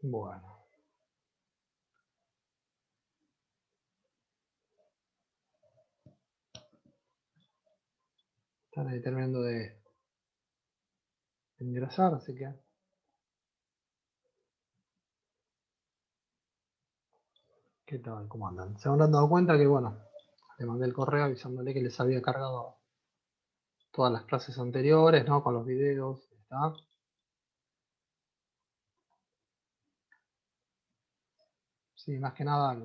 Bueno. Están ahí terminando de ingresar, así que... ¿Qué tal? ¿Cómo andan? Se habrán dado cuenta que, bueno, le mandé el correo avisándole que les había cargado todas las clases anteriores, ¿no? Con los videos, ¿está? Sí, más que nada,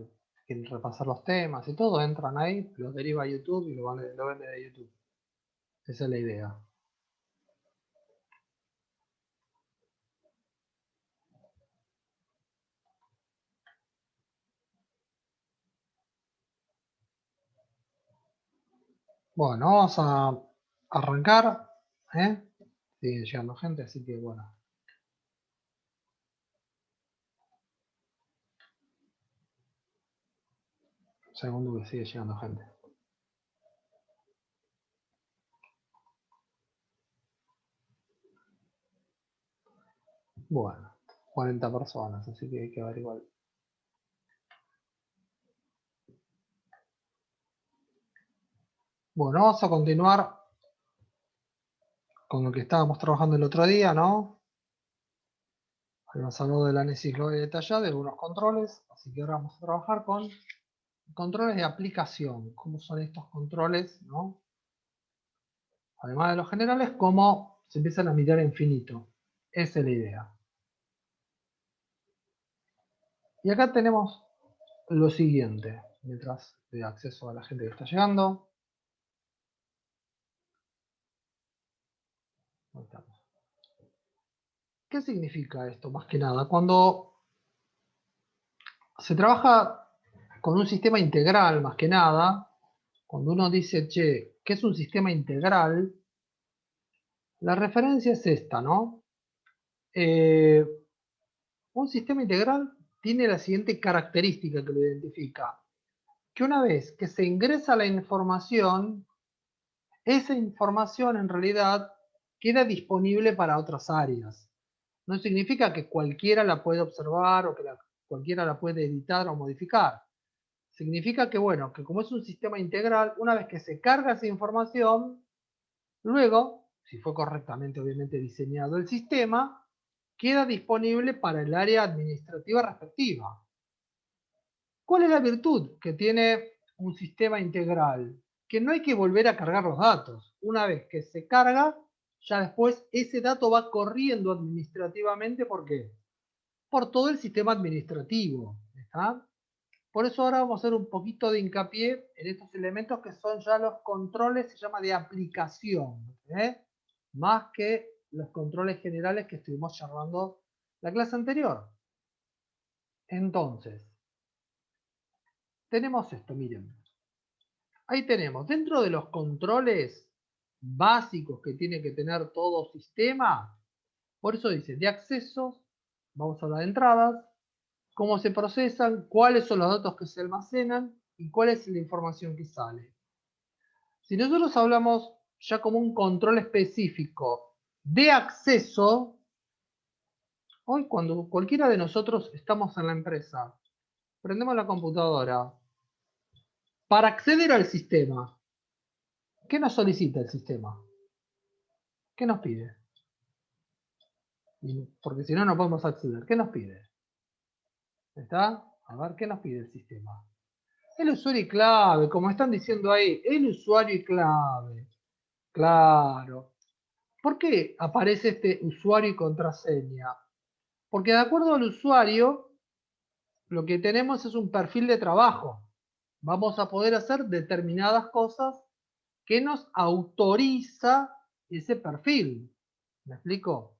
que repasar los temas y todo, entran ahí, los deriva a YouTube y lo ven de YouTube. Esa es la idea. Bueno, vamos a arrancar, ¿eh? Sigue llegando gente, así que bueno. Segundo que sigue llegando gente. Bueno, 40 personas, así que hay que averiguar. Bueno, vamos a continuar con lo que estábamos trabajando el otro día, ¿no? Habíamos hablado del análisis global y detallado de algunos controles, así que ahora vamos a trabajar con controles de aplicación. ¿Cómo son estos controles, no? Además de los generales, cómo se empiezan a mirar a infinito. Esa es la idea. Y acá tenemos lo siguiente, mientras doy acceso a la gente que está llegando. Ahí estamos. ¿Qué significa esto? Más que nada, cuando se trabaja con un sistema integral, más que nada, cuando uno dice, che, ¿qué es un sistema integral? La referencia es esta, ¿no? Un sistema integral tiene la siguiente característica que lo identifica. Que una vez que se ingresa la información, esa información en realidad queda disponible para otras áreas. No significa que cualquiera la puede observar o que cualquiera la puede editar o modificar. Significa que, bueno, que como es un sistema integral, una vez que se carga esa información, luego, si fue correctamente obviamente diseñado el sistema, queda disponible para el área administrativa respectiva. ¿Cuál es la virtud que tiene un sistema integral? Que no hay que volver a cargar los datos. Una vez que se carga, ya después ese dato va corriendo administrativamente. ¿Por qué? Por todo el sistema administrativo. ¿Está? Por eso ahora vamos a hacer un poquito de hincapié en estos elementos que son ya los controles, se llama de aplicación, más que los controles generales que estuvimos charlando la clase anterior. Entonces, tenemos esto, miren. Ahí tenemos, dentro de los controles básicos que tiene que tener todo sistema, por eso dice, de accesos, vamos a hablar de entradas, cómo se procesan, cuáles son los datos que se almacenan y cuál es la información que sale. Si nosotros hablamos ya como un control específico de acceso, hoy cuando cualquiera de nosotros estamos en la empresa, prendemos la computadora, para acceder al sistema, ¿qué nos solicita el sistema? ¿Qué nos pide? Porque si no, no podemos acceder. ¿Qué nos pide? ¿Está? A ver, ¿qué nos pide el sistema? El usuario y clave, como están diciendo ahí, el usuario y clave. Claro. ¿Por qué aparece este usuario y contraseña? Porque de acuerdo al usuario, lo que tenemos es un perfil de trabajo. Vamos a poder hacer determinadas cosas que nos autoriza ese perfil. ¿Me explico?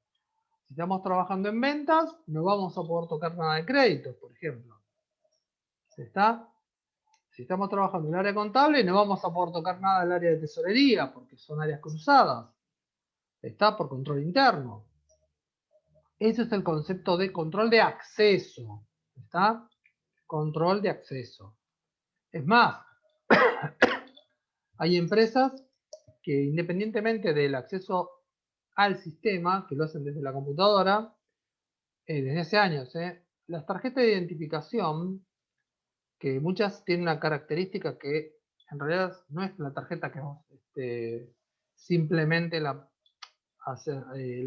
Si estamos trabajando en ventas, no vamos a poder tocar nada de créditos, por ejemplo. ¿Está? Si estamos trabajando en el área contable, no vamos a poder tocar nada del área de tesorería, porque son áreas cruzadas. Está por control interno. Ese es el concepto de control de acceso. ¿Está? Control de acceso. Es más, hay empresas que independientemente del acceso al sistema, que lo hacen desde la computadora, desde hace años, las tarjetas de identificación, que muchas tienen una característica que en realidad no es la tarjeta que vos simplemente la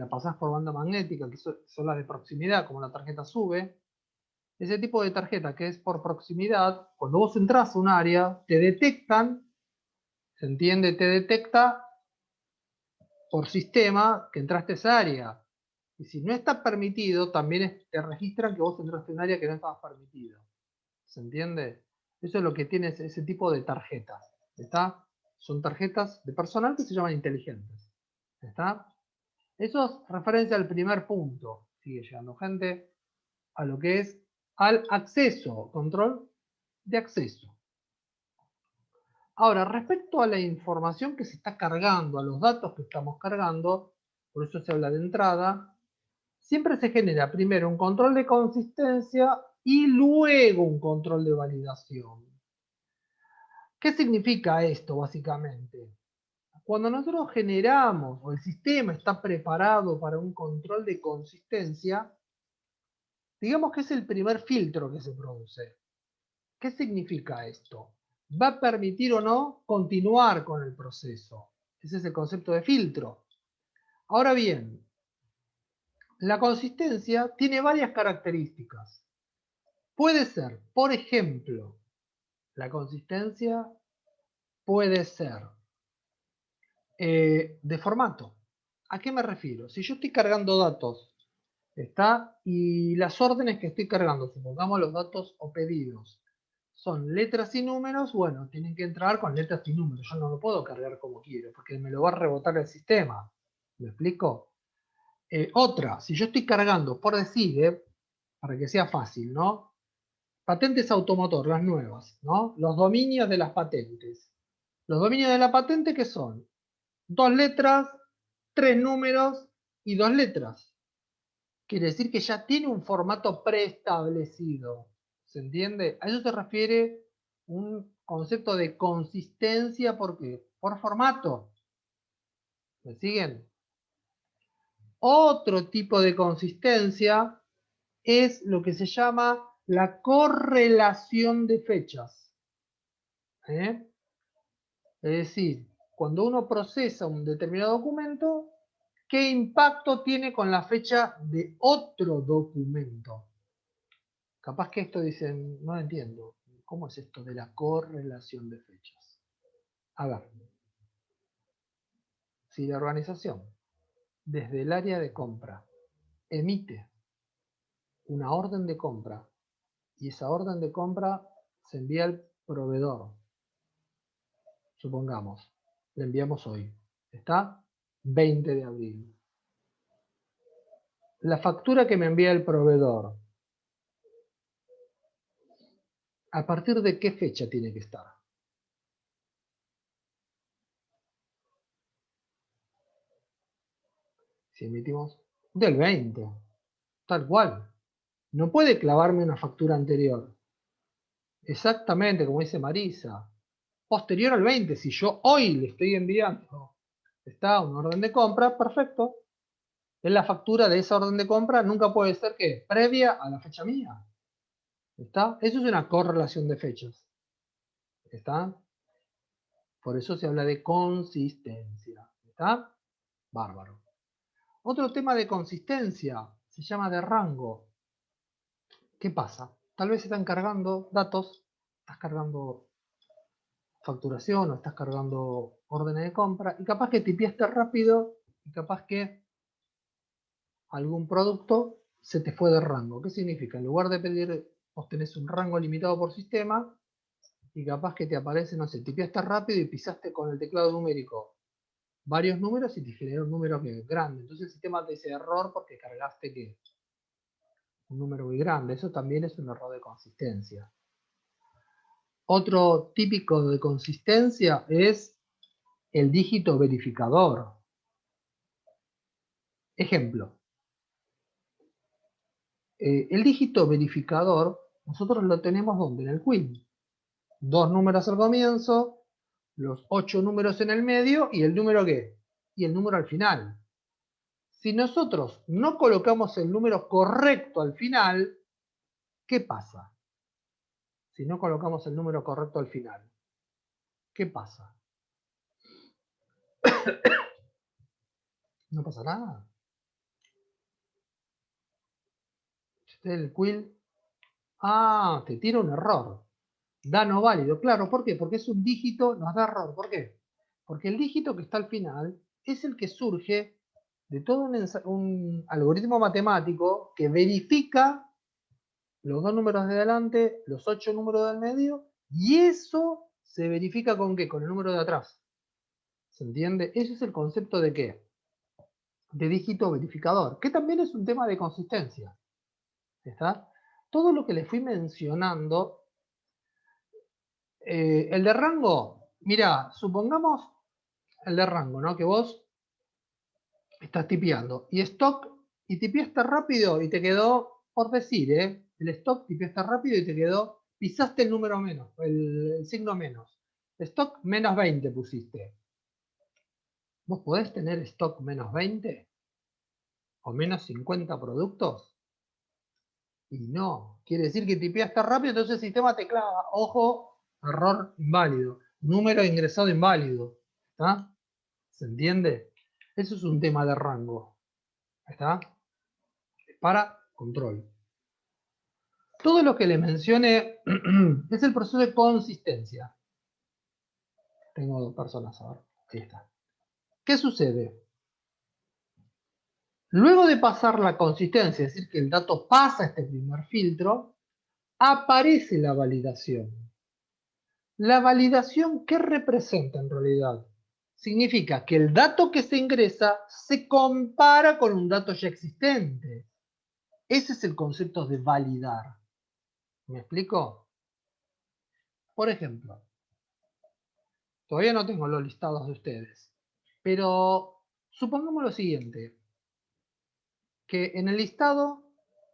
pasás por banda magnética, que son las de proximidad, como la tarjeta SUBE. Ese tipo de tarjeta que es por proximidad, cuando vos entras a un área, te detectan, ¿se entiende? Te detecta por sistema que entraste a esa área. Y si no está permitido, también te registran que vos entraste a un área que no estabas permitido. ¿Se entiende? Eso es lo que tiene ese tipo de tarjetas. ¿Está? Son tarjetas de personal que se llaman inteligentes. ¿Está? Eso es referencia al primer punto. Sigue llegando gente a lo que es al acceso, control de acceso. Ahora, respecto a la información que se está cargando, a los datos que estamos cargando, por eso se habla de entrada, siempre se genera primero un control de consistencia y luego un control de validación. ¿Qué significa esto básicamente? Cuando nosotros generamos o el sistema está preparado para un control de consistencia, digamos que es el primer filtro que se produce. ¿Qué significa esto? ¿Va a permitir o no continuar con el proceso? Ese es el concepto de filtro. Ahora bien, la consistencia tiene varias características. Puede ser, por ejemplo, la consistencia puede ser de formato. ¿A qué me refiero? Si yo estoy cargando datos, ¿está? Y las órdenes que estoy cargando, supongamos los datos o pedidos, son letras y números, bueno, tienen que entrar con letras y números. Yo no lo puedo cargar como quiero, porque me lo va a rebotar el sistema. ¿Me explico? Otra, si yo estoy cargando, por decir, para que sea fácil, ¿no? Patentes automotor, las nuevas, ¿no? Los dominios de las patentes. Los dominios de la patente, ¿qué son? 2 letras, 3 números y 2 letras. Quiere decir que ya tiene un formato preestablecido. ¿Se entiende? A eso se refiere un concepto de consistencia. ¿Por qué? Por formato. ¿Me siguen? Otro tipo de consistencia es lo que se llama la correlación de fechas. ¿Eh? Es decir, cuando uno procesa un determinado documento, ¿qué impacto tiene con la fecha de otro documento? Capaz que esto dicen, no entiendo, ¿cómo es esto de la correlación de fechas? A ver, si la organización, desde el área de compra, emite una orden de compra y esa orden de compra se envía al proveedor, supongamos, la enviamos hoy, ¿está? 20 de abril. La factura que me envía el proveedor, ¿a partir de qué fecha tiene que estar? Si emitimos del 20, tal cual. No puede clavarme una factura anterior. Exactamente, como dice Marisa. Posterior al 20, si yo hoy le estoy enviando, está una orden de compra, perfecto. Es la factura de esa orden de compra, nunca puede ser que previa a la fecha mía. ¿Está? Eso es una correlación de fechas. ¿Está? Por eso se habla de consistencia. ¿Está? Bárbaro. Otro tema de consistencia se llama de rango. ¿Qué pasa? Tal vez están cargando datos, estás cargando facturación o estás cargando órdenes de compra y capaz que tipeaste rápido y capaz que algún producto se te fue de rango. ¿Qué significa? En lugar de pedir, vos tenés un rango limitado por sistema y capaz que te aparece, no sé, tipeaste rápido y pisaste con el teclado numérico varios números y te generó un número que es grande. Entonces el sistema te dice error porque cargaste que un número muy grande. Eso también es un error de consistencia. Otro típico de consistencia es el dígito verificador. Ejemplo, el dígito verificador nosotros lo tenemos ¿dónde? En el QUIN. 2 números al comienzo, los 8 números en el medio y el número ¿qué? Y el número al final. Si nosotros no colocamos el número correcto al final, ¿Qué pasa si no colocamos el número correcto al final? ¿Qué pasa? No pasa nada. El quill, te tira un error. Da no válido. Claro, ¿por qué? Porque es un dígito, nos da error. ¿Por qué? Porque el dígito que está al final es el que surge de todo un algoritmo matemático que verifica los dos números de adelante, los 8 números del medio, y eso se verifica ¿con qué? Con el número de atrás. ¿Se entiende? Ese es el concepto de ¿qué? De dígito verificador, que también es un tema de consistencia. ¿Está? Todo lo que les fui mencionando, el de rango, mira, supongamos el de rango, ¿no? Que vos estás tipeando y stock y tipeaste rápido y te quedó, por decir, el stock tipeaste rápido y te quedó, pisaste el número menos, el signo menos. Stock menos 20 pusiste. ¿Vos podés tener stock menos 20? ¿O menos 50 productos? Y no. Quiere decir que tipeaste rápido, entonces el sistema te clava. Ojo, error inválido. Número ingresado inválido. ¿Está? ¿Se entiende? Eso es un tema de rango. ¿Está? Para control. Todo lo que les mencione es el proceso de consistencia. Tengo dos personas ahora. Ahí está. ¿Qué sucede? Luego de pasar la consistencia, es decir, que el dato pasa este primer filtro, aparece la validación. ¿La validación qué representa en realidad? Significa que el dato que se ingresa se compara con un dato ya existente. Ese es el concepto de validar. ¿Me explico? Por ejemplo, todavía no tengo los listados de ustedes, pero supongamos lo siguiente, que en el listado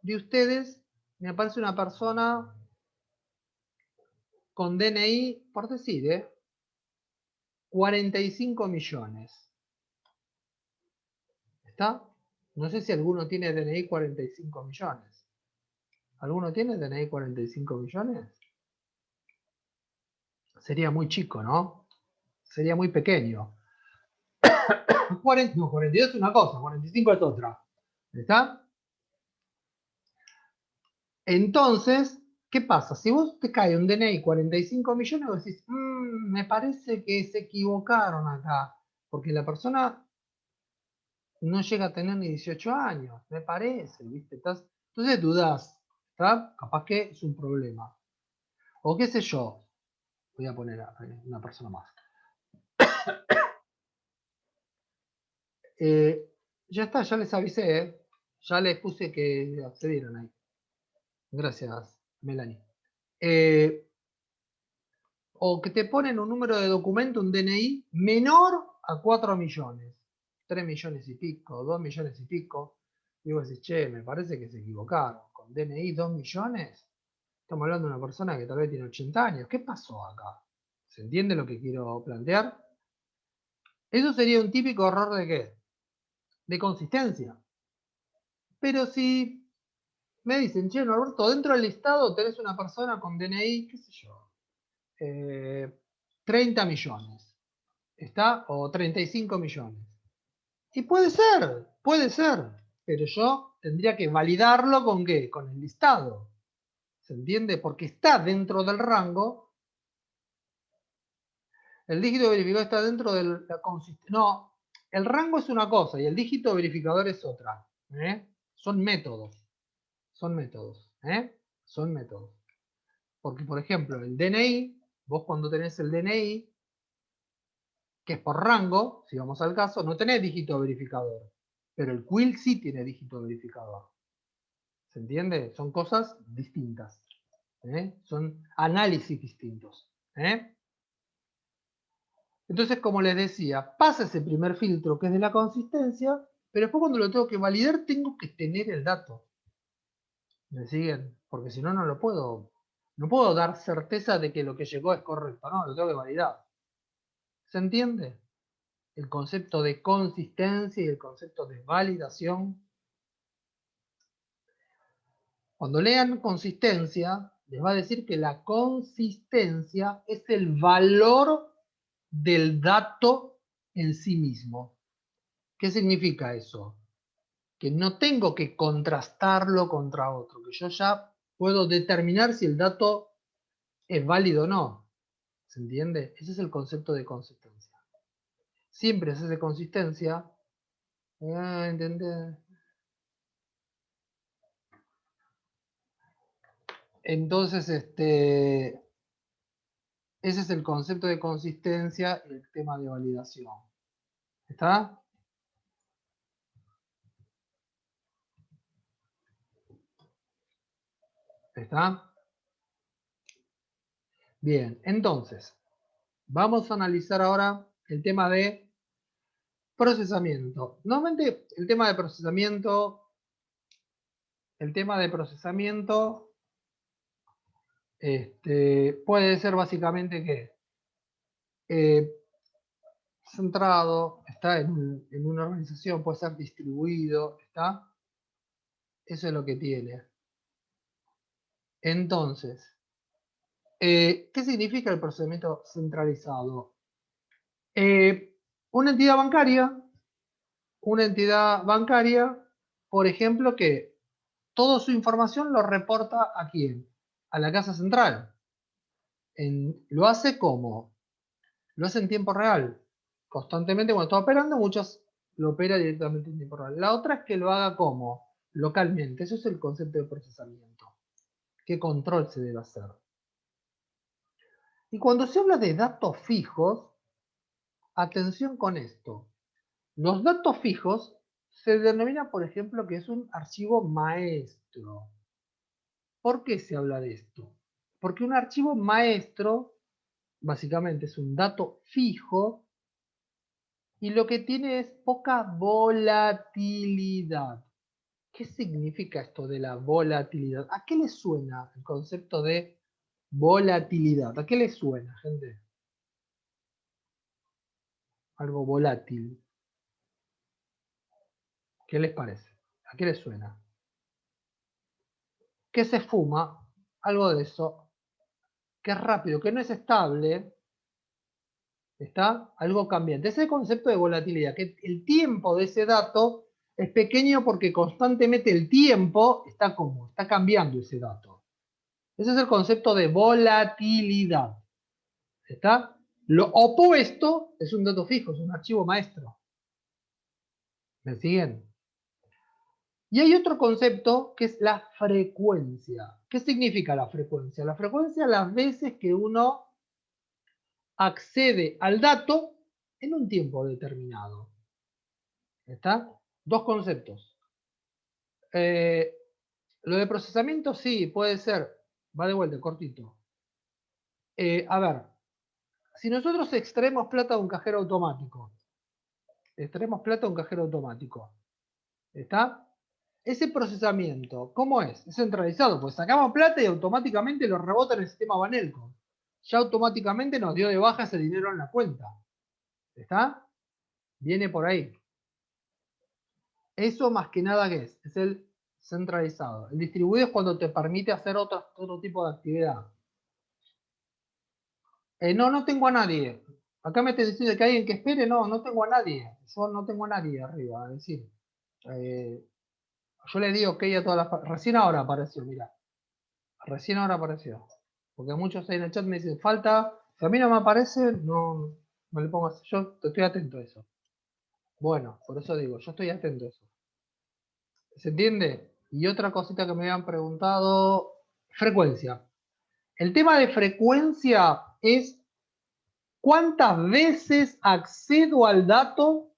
de ustedes me aparece una persona con DNI, por decir, 45 millones. ¿Está? No sé si alguno tiene DNI 45 millones. ¿Alguno tiene DNI 45 millones? Sería muy chico, ¿no? Sería muy pequeño. 42 es una cosa, 45 es otra. ¿Está? Entonces, ¿qué pasa? Si vos te cae un DNI 45 millones, vos decís, me parece que se equivocaron acá, porque la persona no llega a tener ni 18 años, me parece, ¿viste? Entonces dudás, ¿está? Capaz que es un problema. O qué sé yo, voy a poner a una persona más. Ya está, ya les avisé, ya les puse que accedieron ahí. Gracias, Melanie. O que te ponen un número de documento, un DNI, menor a 4 millones. 3 millones y pico, 2 millones y pico. Y vos decís, che, me parece que se equivocaron. Con DNI 2 millones, estamos hablando de una persona que tal vez tiene 80 años. ¿Qué pasó acá? ¿Se entiende lo que quiero plantear? Eso sería un típico error de ¿qué? De consistencia. Pero si me dicen, che, Norberto, dentro del listado tenés una persona con DNI, qué sé yo, 30 millones. ¿Está? O 35 millones. Y puede ser, pero yo tendría que validarlo ¿con qué? Con el listado. ¿Se entiende? Porque está dentro del rango. El dígito verificador está dentro de la consistencia. No, el rango es una cosa y el dígito verificador es otra. Son métodos. Son métodos. Son métodos. Porque, por ejemplo, el DNI, vos cuando tenés el DNI, que es por rango, si vamos al caso, no tenés dígito verificador. Pero el quill sí tiene dígito verificador. ¿Se entiende? Son cosas distintas. Son análisis distintos. Entonces, como les decía, pasa ese primer filtro que es de la consistencia, pero después cuando lo tengo que validar tengo que tener el dato. ¿Me siguen? Porque si no, no puedo dar certeza de que lo que llegó es correcto, no, lo tengo que validar. ¿Se entiende? El concepto de consistencia y el concepto de validación. Cuando lean consistencia, les va a decir que la consistencia es el valor del dato en sí mismo. ¿Qué significa eso? Que no tengo que contrastarlo contra otro, que yo ya puedo determinar si el dato es válido o no. ¿Se entiende? Ese es el concepto de consistencia. Siempre se hace consistencia. ¿Entendés? Entonces, ese es el concepto de consistencia y el tema de validación. ¿Está? ¿Está? Bien, entonces, vamos a analizar ahora el tema de procesamiento. Normalmente el tema de procesamiento puede ser básicamente que centrado, está en una organización, puede ser distribuido, ¿está? Eso es lo que tiene. Entonces, ¿qué significa el procesamiento centralizado? Una entidad bancaria, por ejemplo, que toda su información lo reporta ¿a quién? A la casa central. Lo hace ¿cómo? Lo hace en tiempo real. Constantemente cuando está operando, muchos lo opera directamente en tiempo real. La otra es que lo haga ¿cómo? Localmente. Eso es el concepto de procesamiento. ¿Qué control se debe hacer? Y cuando se habla de datos fijos, atención con esto. Los datos fijos se denomina, por ejemplo, que es un archivo maestro. ¿Por qué se habla de esto? Porque un archivo maestro, básicamente, es un dato fijo y lo que tiene es poca volatilidad. ¿Qué significa esto de la volatilidad? ¿A qué le suena el concepto de volatilidad? ¿A qué le suena, gente? Algo volátil. ¿Qué les parece? ¿A qué les suena? Que se fuma, algo de eso, que es rápido, que no es estable, ¿está? Algo cambiante. Ese concepto de volatilidad, que el tiempo de ese dato es pequeño porque constantemente el tiempo está cambiando ese dato. Ese es el concepto de volatilidad. ¿Está? Lo opuesto es un dato fijo, es un archivo maestro. ¿Me siguen? Y hay otro concepto que es la frecuencia. ¿Qué significa la frecuencia? La frecuencia es las veces que uno accede al dato en un tiempo determinado. ¿Está? Dos conceptos. Lo de procesamiento sí, puede ser. Va de vuelta, cortito. A ver, si nosotros extraemos plata de un cajero automático, ¿está? Ese procesamiento, ¿cómo es? Es centralizado, pues sacamos plata y automáticamente lo rebota en el sistema Banelco. Ya automáticamente nos dio de baja ese dinero en la cuenta. ¿Está? Viene por ahí. Eso más que nada, ¿qué es? Es el centralizado. El distribuido es cuando te permite hacer otro tipo de actividad. No tengo a nadie. Acá me estás diciendo que hay alguien que espere. No tengo a nadie. Yo no tengo a nadie arriba. Es decir, yo le digo que a todas las... Recién ahora apareció, mira. Recién ahora apareció. Porque muchos ahí en el chat me dicen, falta. Si a mí no me aparece, no le pongo así. Yo estoy atento a eso. Bueno, por eso digo, yo estoy atento a eso. ¿Se entiende? Y otra cosita que me habían preguntado, frecuencia. El tema de frecuencia es cuántas veces accedo al dato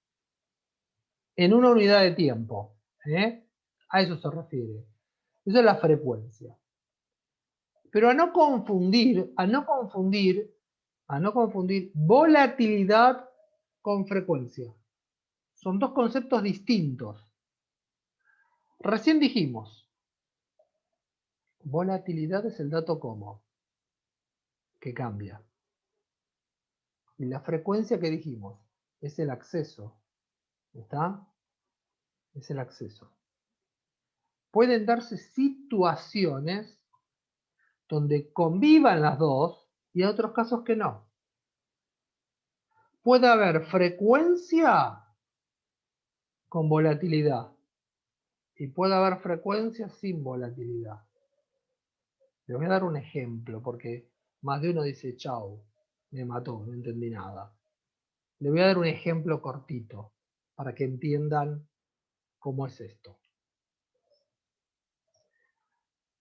en una unidad de tiempo. A eso se refiere. Esa es la frecuencia. Pero a no confundir volatilidad con frecuencia. Son dos conceptos distintos. Recién dijimos, volatilidad es el dato como, que cambia. Y la frecuencia que dijimos es el acceso. ¿Está? Es el acceso. pueden darse situaciones donde convivan las dos y hay otros casos que no. Puede haber frecuencia con volatilidad y puede haber frecuencia sin volatilidad. Les voy a dar un ejemplo porque más de uno dice, chau, me mató, no entendí nada. Les voy a dar un ejemplo cortito para que entiendan cómo es esto.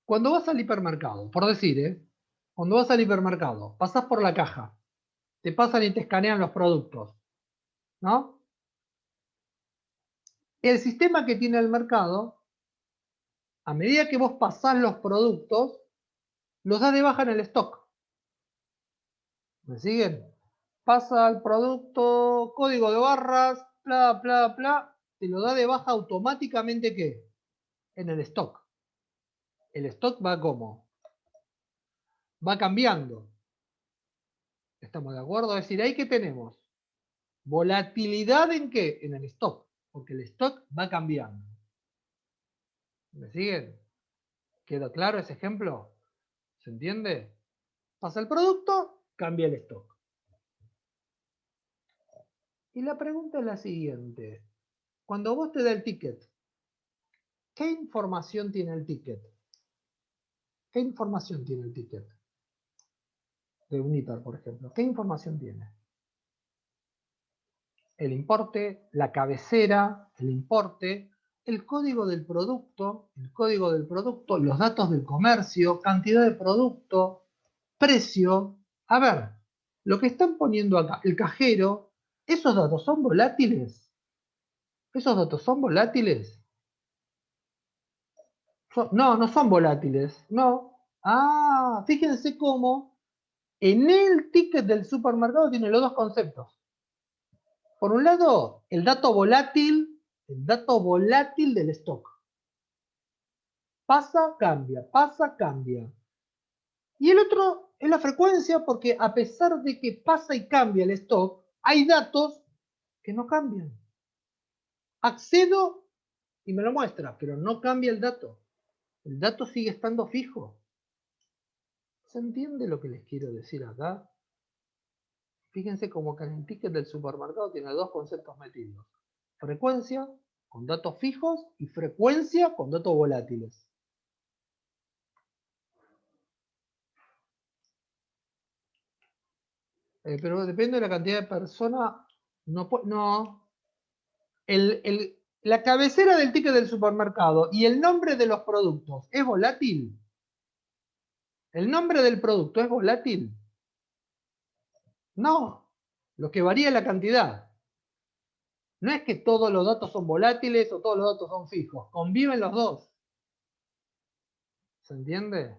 Cuando vas al hipermercado, por decir, cuando vas al hipermercado, pasás por la caja, te pasan y te escanean los productos, ¿no? El sistema que tiene el mercado, a medida que vos pasás los productos, los da de baja en el stock. ¿Me siguen? Pasa el producto, código de barras, bla, bla, bla, te lo da de baja automáticamente, ¿qué? En el stock. El stock va como, va cambiando. ¿Estamos de acuerdo? Es decir, ahí que tenemos volatilidad en qué? En el stock, porque el stock va cambiando. ¿Me siguen? ¿Quedó claro ese ejemplo? ¿Se entiende? Pasa el producto, cambia el stock. Y la pregunta es la siguiente. Cuando vos te da el ticket, ¿qué información tiene el ticket? ¿Qué información tiene el ticket? De un hiper, por ejemplo. ¿Qué información tiene? El importe, la cabecera, el importe, el código del producto, los datos del comercio, cantidad de producto, precio. A ver, lo que están poniendo acá, el cajero, ¿esos datos son volátiles? ¿Esos datos son volátiles? No, no son volátiles, no. Ah, fíjense cómo en el ticket del supermercado tiene los dos conceptos. Por un lado, el dato volátil del stock. Pasa, cambia. Y el otro es la frecuencia, porque a pesar de que pasa y cambia el stock, hay datos que no cambian. Accedo y me lo muestra, pero no cambia el dato. El dato sigue estando fijo. ¿Se entiende lo que les quiero decir acá? Fíjense como que en el ticket del supermercado tiene dos conceptos metidos. Frecuencia con datos fijos y frecuencia con datos volátiles. Pero depende de la cantidad de personas. No. La cabecera del ticket del supermercado y el nombre de los productos, ¿es volátil? ¿El nombre del producto es volátil? No. Lo que varía es la cantidad. No es que todos los datos son volátiles o todos los datos son fijos. Conviven los dos. ¿Se entiende?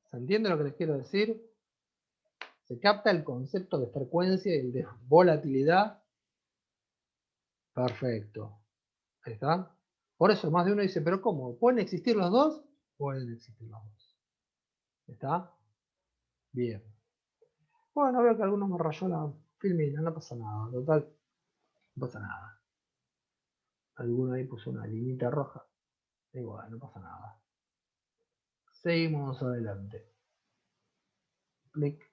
¿Se entiende lo que les quiero decir? ¿Se capta el concepto de frecuencia y el de volatilidad? Perfecto. Ahí está. Por eso más de uno dice, pero ¿cómo? ¿Pueden existir los dos? Pueden existir los dos. ¿Está? Bien. Bueno, veo que algunos me rayó la filmina, no pasa nada. Total, no pasa nada. Alguno ahí puso una linita roja. Igual, no pasa nada. Seguimos adelante. Clic.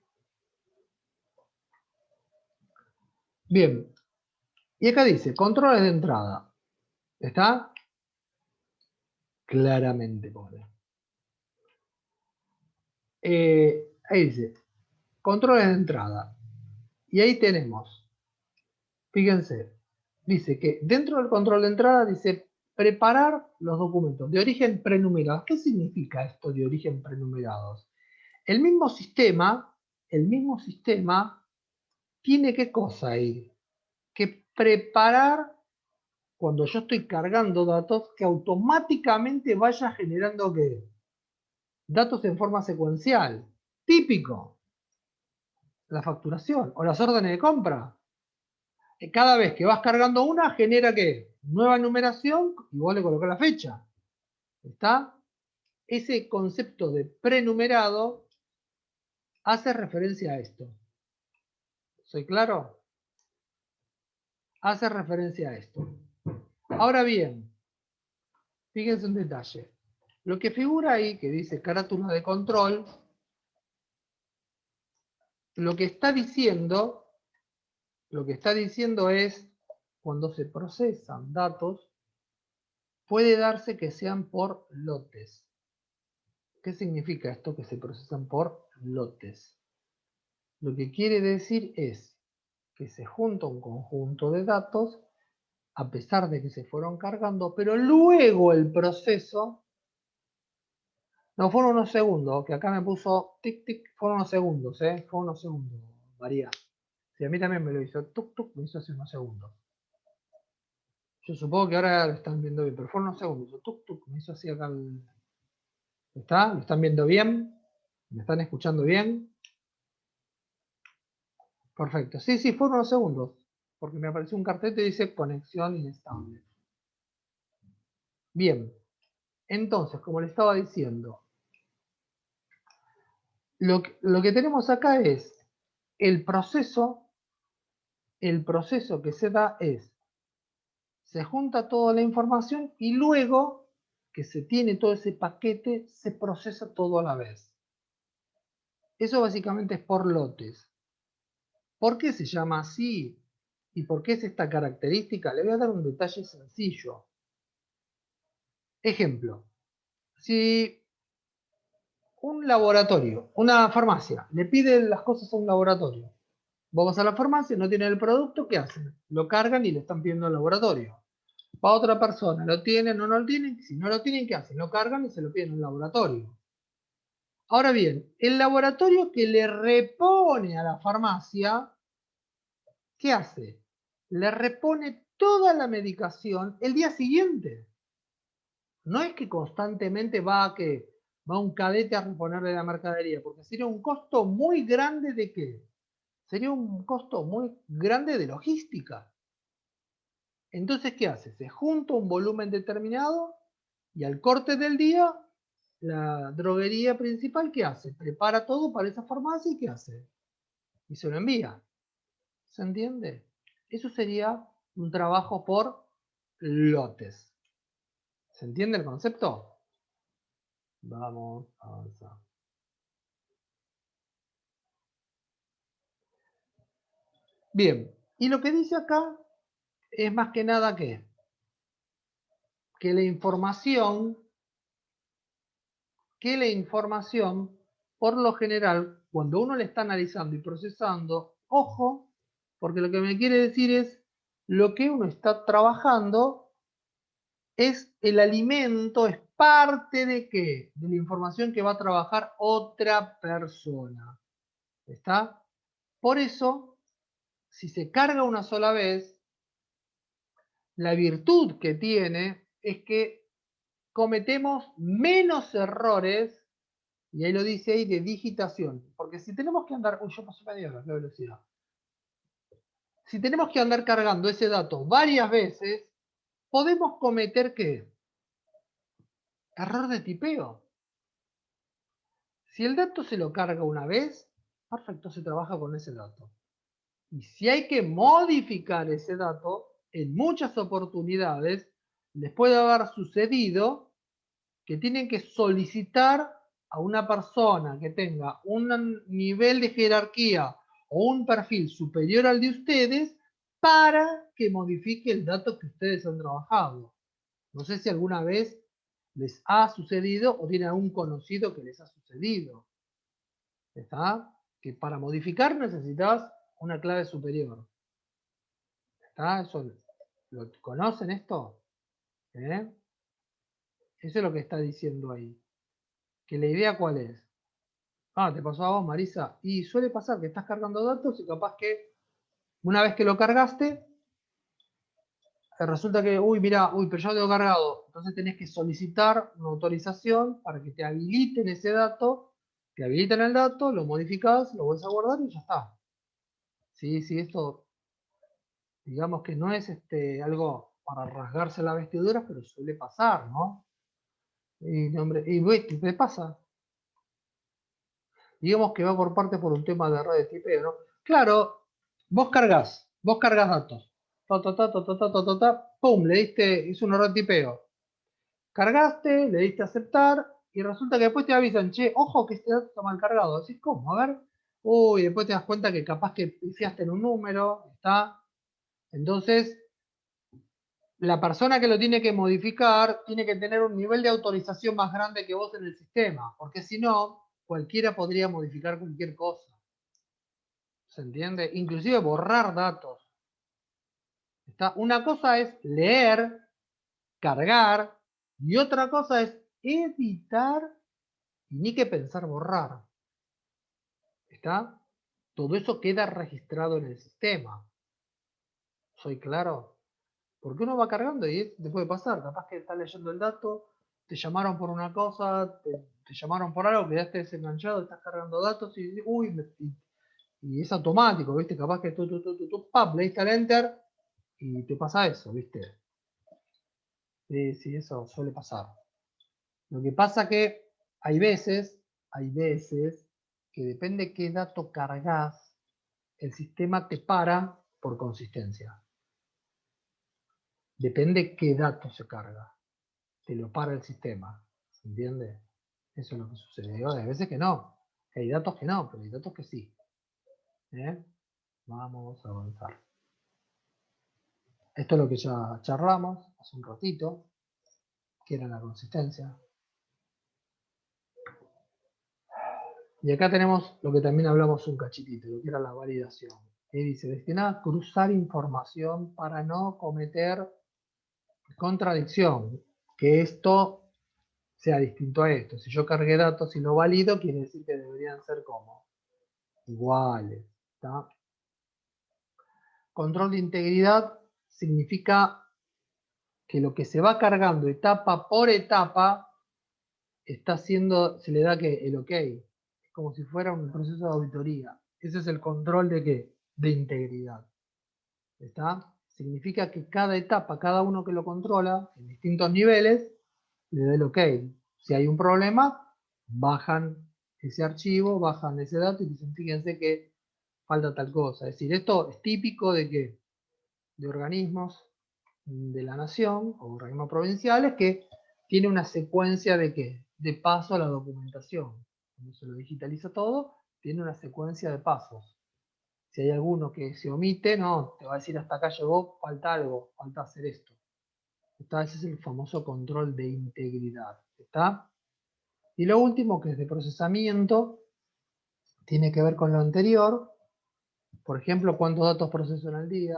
Bien. Y acá dice, controles de entrada. ¿Está? Claramente pone. Ahí dice, controles de entrada. Y ahí tenemos, fíjense, dice que dentro del control de entrada dice preparar los documentos de origen prenumerados. ¿Qué significa esto de origen prenumerados? El mismo sistema tiene qué cosa ahí, que preparar cuando yo estoy cargando datos que automáticamente vaya generando ¿qué? Datos en forma secuencial. Típico. La facturación o las órdenes de compra. Cada vez que vas cargando una, genera ¿qué? Nueva numeración y vos le colocás la fecha. ¿Está? Ese concepto de prenumerado hace referencia a esto. ¿Soy claro? Hace referencia a esto. Ahora bien, Fíjense un detalle. Lo que figura ahí, que dice carátula de control, lo que está diciendo es, cuando se procesan datos, puede darse que sean por lotes. ¿Qué significa esto que se procesan por lotes? Lo que quiere decir es que se junta un conjunto de datos, a pesar de que se fueron cargando, pero luego el proceso, no fueron unos segundos, que acá me puso tic tic, fueron unos segundos, fueron unos segundos, María. Si a mí también me lo hizo tuk tuk, me hizo hace unos segundos. Yo supongo que ahora lo están viendo bien, pero fueron unos segundos, tuk tuk, me hizo así acá el... ¿Está? ¿Lo están viendo bien? ¿Me están escuchando bien? Perfecto. Sí, sí, fueron unos segundos. Porque me apareció un cartel que dice conexión inestable. Bien. Entonces, como le estaba diciendo, lo que tenemos acá es el proceso que se da es, se junta toda la información y luego que se tiene todo ese paquete, se procesa todo a la vez. Eso básicamente es por lotes. ¿Por qué se llama así? ¿Y por qué es esta característica? Le voy a dar un detalle sencillo. Ejemplo, si un laboratorio, una farmacia, le pide las cosas a un laboratorio, vos vas a la farmacia, no tienen el producto, ¿qué hacen? Lo cargan y le están pidiendo al laboratorio. Para otra persona, ¿lo tienen o no lo tienen? Si no lo tienen, ¿qué hacen? Lo cargan y se lo piden al laboratorio. Ahora bien, el laboratorio que le repone a la farmacia, ¿qué hace? Le repone toda la medicación el día siguiente. No es que constantemente va un cadete a reponerle la mercadería, porque sería un costo muy grande de ¿qué? Sería un costo muy grande de logística. Entonces, ¿qué hace? Se junta un volumen determinado y al corte del día, la droguería principal, ¿qué hace? Prepara todo para esa farmacia y ¿qué hace? Y se lo envía. ¿Se entiende? Eso sería un trabajo por lotes. ¿Se entiende el concepto? Vamos a avanzar. Bien, y lo que dice acá es más que nada que la información, por lo general, cuando uno le está analizando y procesando, ojo, porque lo que me quiere decir es, lo que uno está trabajando es el alimento, es parte de qué? De la información que va a trabajar otra persona. ¿Está? Por eso, si se carga una sola vez, la virtud que tiene es que cometemos menos errores, y ahí lo dice ahí, de digitación. Porque si tenemos que andar, uy, yo pasé media hora, la velocidad. Si tenemos que andar cargando ese dato varias veces, podemos cometer ¿qué? Error de tipeo. Si el dato se lo carga una vez, perfecto, se trabaja con ese dato. Y si hay que modificar ese dato, en muchas oportunidades les puede haber sucedido que tienen que solicitar a una persona que tenga un nivel de jerarquía o un perfil superior al de ustedes para que modifique el dato que ustedes han trabajado. No sé si alguna vez les ha sucedido o tiene algún conocido que les ha sucedido. ¿Está? Que para modificar necesitas una clave superior. ¿Está? Eso, ¿lo conocen esto? ¿Eh? Eso es lo que está diciendo ahí. Que la idea ¿cuál es? Ah, te pasó a vos, Marisa. Y suele pasar que estás cargando datos y capaz que una vez que lo cargaste, resulta que, uy, mira, uy, pero ya lo tengo cargado. Entonces tenés que solicitar una autorización para que te habiliten ese dato, te habilitan el dato, lo modificás, lo vuelves a guardar y ya está. Sí, sí, esto, digamos que no es algo para rasgarse la vestidura, pero suele pasar, ¿no? Y, hombre, y te pasa. Digamos que va por parte por un tema de red de tipeo, ¿no? Claro, vos cargas datos. Ta, ta, ta, ta, ta, ta, ta, ta, pum, le diste, hizo un error de tipeo. Cargaste, le diste a aceptar y resulta que después te avisan, che, ojo que este dato está mal cargado. Decís, ¿cómo? A ver. Uy, después te das cuenta que capaz que pifiaste en un número, está. Entonces, la persona que lo tiene que modificar tiene que tener un nivel de autorización más grande que vos en el sistema, porque si no, cualquiera podría modificar cualquier cosa. ¿Se entiende? Inclusive borrar datos. ¿Está? Una cosa es leer, cargar, y otra cosa es editar y ni que pensar borrar. ¿Está? Todo eso queda registrado en el sistema. ¿Soy claro? Porque uno va cargando y te puede pasar. Capaz que estás leyendo el dato, te llamaron por una cosa, te llamaron por algo, quedaste desenganchado, estás cargando datos y uy, y es automático, ¿viste? Capaz que tú, pap, le diste al enter y te pasa eso, ¿viste? Sí, sí, eso suele pasar. Lo que pasa que hay veces que depende qué dato cargas, el sistema te para por consistencia. Depende qué dato se carga. Te lo para el sistema. ¿Se entiende? Eso es lo que sucede. Y hay veces que no. Hay datos que no, pero hay datos que sí. ¿Eh? Vamos a avanzar. Esto es lo que ya charlamos hace un ratito, que era la consistencia. Y acá tenemos lo que también hablamos un cachitito, lo que era la validación. Que dice, destinada a cruzar información para no cometer contradicción. Que esto sea distinto a esto. Si yo cargué datos y lo valido, quiere decir que deberían ser como iguales. ¿Está? Control de integridad significa que lo que se va cargando etapa por etapa está haciendo, se le da que el ok. Es como si fuera un proceso de auditoría. Ese es el control de qué? De integridad. ¿Está? Significa que cada etapa, cada uno que lo controla, en distintos niveles, le da el ok. Si hay un problema, bajan ese archivo, bajan ese dato y dicen, fíjense que falta tal cosa. Es decir, esto es típico de que de organismos de la nación o organismos provinciales que tiene una secuencia de qué? De paso a la documentación. Cuando se lo digitaliza todo, tiene una secuencia de pasos. Si hay alguno que se omite, no, te va a decir hasta acá llegó, falta algo, falta hacer esto. Ese es el famoso control de integridad. ¿Está? Y lo último, que es de procesamiento, tiene que ver con lo anterior. Por ejemplo, cuántos datos procesan al día.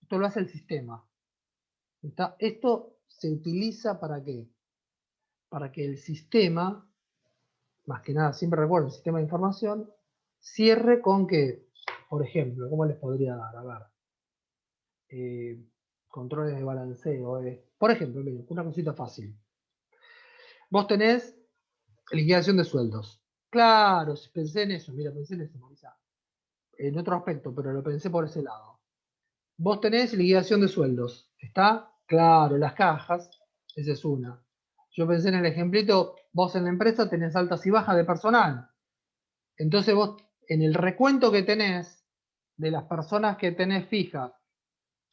Esto lo hace el sistema. ¿Está? Esto se utiliza para qué? Para que el sistema, más que nada, siempre recuerdo el sistema de información, cierre con que, por ejemplo, ¿cómo les podría dar? A ver, controles de balanceo. Por ejemplo, miren, una cosita fácil. Vos tenés liquidación de sueldos. Claro, pensé en eso, mira, pensé en eso, Marisa. En otro aspecto, pero lo pensé por ese lado. Vos tenés liquidación de sueldos. ¿Está? Claro, las cajas, esa es una. Yo pensé en el ejemplito, vos en la empresa tenés altas y bajas de personal. Entonces vos, en el recuento que tenés de las personas que tenés fijas,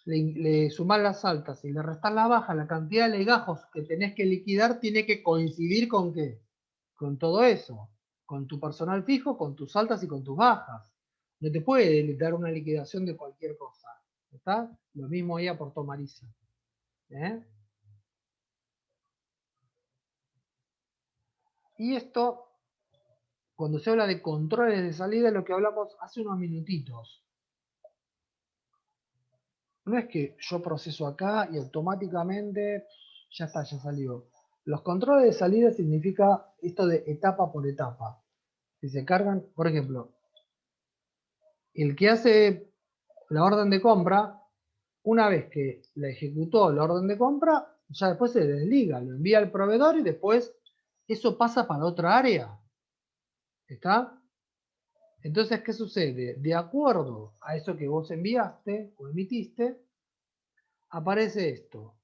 le sumás las altas y le restás las bajas, la cantidad de legajos que tenés que liquidar tiene que coincidir con qué? Con todo eso. Con tu personal fijo, con tus altas y con tus bajas. No te puede dar una liquidación de cualquier cosa. ¿Está? Lo mismo ahí aportó Marisa. ¿Eh? Y esto, cuando se habla de controles de salida, es lo que hablamos hace unos minutitos. No es que yo proceso acá y automáticamente ya está, ya salió. Los controles de salida significa esto de etapa por etapa. Si se cargan, por ejemplo, el que hace la orden de compra, una vez que la ejecutó la orden de compra, ya después se desliga, lo envía al proveedor y después eso pasa para otra área. ¿Está? Entonces, ¿qué sucede? De acuerdo a eso que vos enviaste o emitiste, aparece esto.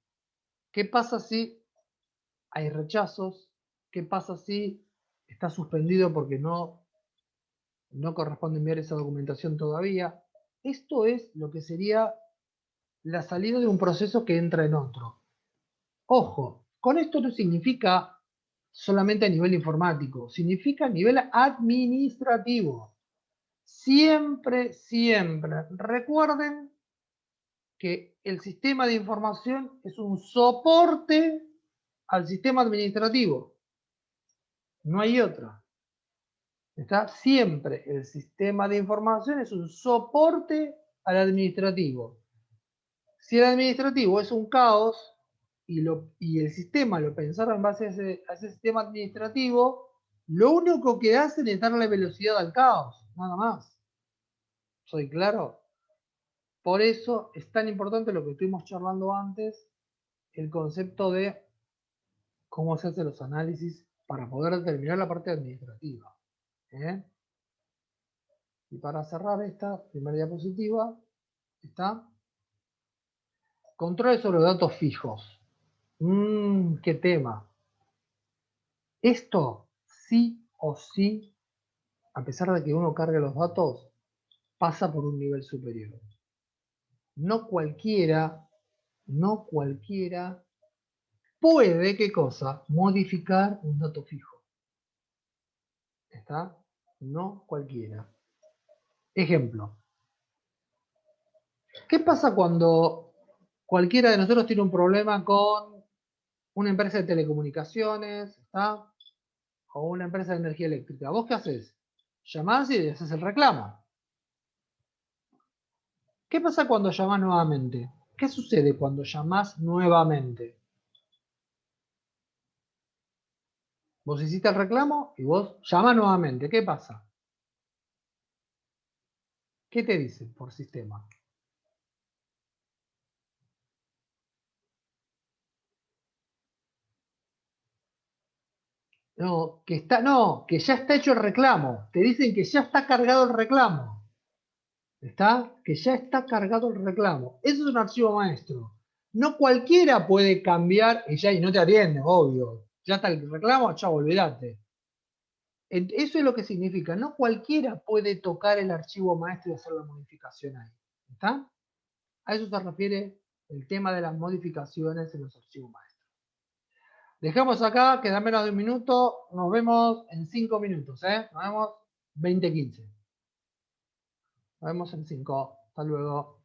¿Qué pasa si hay rechazos? ¿Qué pasa si está suspendido porque no corresponde enviar esa documentación todavía? Esto es lo que sería la salida de un proceso que entra en otro. Ojo, Con esto no significa solamente a nivel informático, significa a nivel administrativo. Siempre, siempre recuerden que el sistema de información es un soporte al sistema administrativo. No hay otra. ¿Está? Siempre el sistema de información es un soporte al administrativo. Si el administrativo es un caos y el sistema lo pensaron en base a ese sistema administrativo, lo único que hacen es darle velocidad al caos, nada más. ¿Soy claro? Por eso es tan importante lo que estuvimos charlando antes, el concepto de cómo se hacen los análisis para poder determinar la parte administrativa. ¿Eh? Y para cerrar esta primera diapositiva, está control sobre los datos fijos. ¡Qué tema! Esto sí o sí, a pesar de que uno cargue los datos, pasa por un nivel superior. No cualquiera puede, ¿qué cosa? Modificar un dato fijo. ¿Está? No cualquiera. Ejemplo. ¿Qué pasa cuando cualquiera de nosotros tiene un problema con una empresa de telecomunicaciones, ¿está? O una empresa de energía eléctrica? ¿Vos qué haces? Llamás y le haces el reclamo. ¿Qué pasa cuando llamás nuevamente? ¿Qué sucede cuando llamás nuevamente? Vos hiciste el reclamo y vos llamás nuevamente. ¿Qué pasa? ¿Qué te dice por sistema? No, que ya está hecho el reclamo. Te dicen que ya está cargado el reclamo. ¿Está? Que ya está cargado el reclamo. Eso es un archivo maestro. No cualquiera puede cambiar y no te atiende, obvio. Ya está el reclamo, chao, olvídate. Eso es lo que significa. No cualquiera puede tocar el archivo maestro y hacer la modificación ahí. ¿Está? A eso se refiere el tema de las modificaciones en los archivos maestros. Dejamos acá, queda menos de un minuto. Nos vemos en 5 minutos. Nos vemos 20:15. Nos vemos en 5. Hasta luego.